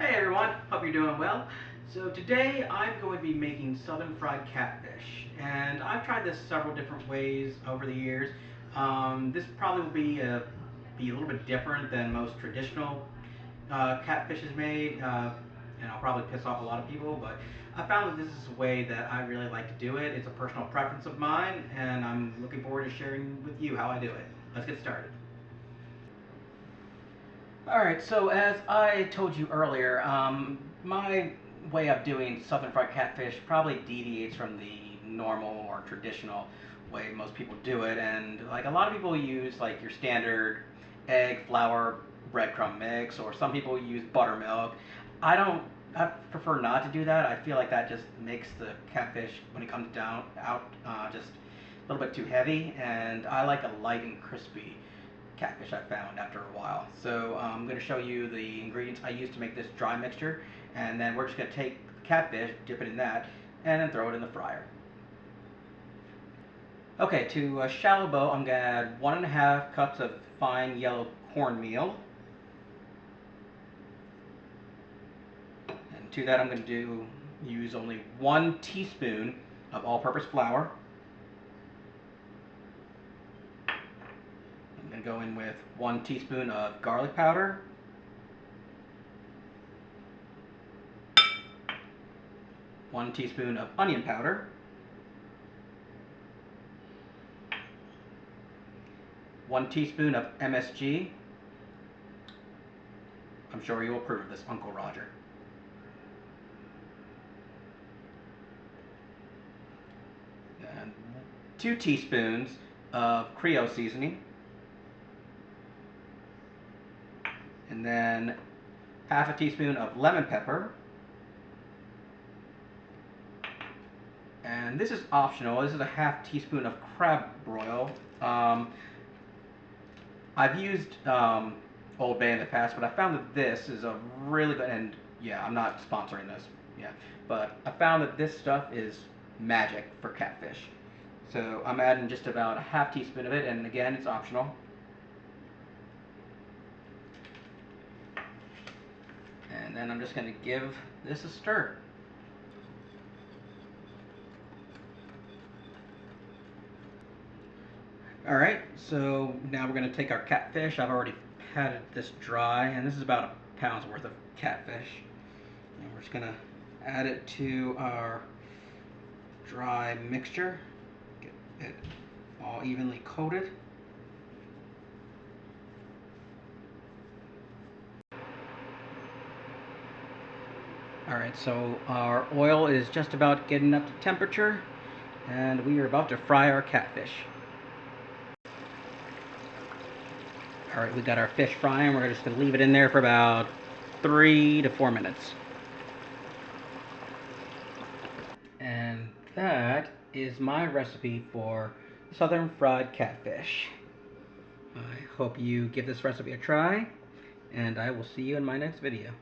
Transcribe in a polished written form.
Hey everyone, hope you're doing well. So today I'm going to be making southern fried catfish, and I've tried this several different ways over the years. This probably will be a little bit different than most traditional catfish is made, and I'll probably piss off a lot of people, but I found that this is a way that I really like to do it. It's a personal preference of mine, and I'm looking forward to sharing with you how I do it. Let's get started. Alright, so as I told you earlier, my way of doing southern fried catfish probably deviates from the normal or traditional way most people do it, and like a lot of people use like your standard egg, flour, breadcrumb mix, or some people use buttermilk. I don't. I prefer not to do that. I feel like that just makes the catfish when it comes down out just a little bit too heavy, and I like a light and crispy catfish I found after a while. So I'm going to show you the ingredients I use to make this dry mixture, and then we're just going to take the catfish, dip it in that, and then throw it in the fryer. Okay, to a shallow bowl, I'm going to add 1.5 cups of fine yellow cornmeal. And to that I'm going to use only 1 teaspoon of all-purpose flour. I'm going to go in with 1 teaspoon of garlic powder, 1 teaspoon of onion powder, 1 teaspoon of MSG. I'm sure you will approve of this, Uncle Roger. And 2 teaspoons of Creole Seasoning. And then half a teaspoon of lemon pepper. And this is optional. This is a half teaspoon of crab broil. I've used Old Bay in the past, but I found that this is a really good, and yeah, I'm not sponsoring this, yeah, but I found that this stuff is magic for catfish. So I'm adding just about a half teaspoon of it, and again, it's optional. And then I'm just going to give this a stir. Alright, so now we're going to take our catfish. I've already patted this dry, and this is about a pound's worth of catfish. And we're just going to add it to our dry mixture. Get it all evenly coated. Alright, so our oil is just about getting up to temperature, and we are about to fry our catfish. Alright, we got our fish frying. We're just going to leave it in there for about 3 to 4 minutes. And that is my recipe for southern fried catfish. I hope you give this recipe a try, and I will see you in my next video.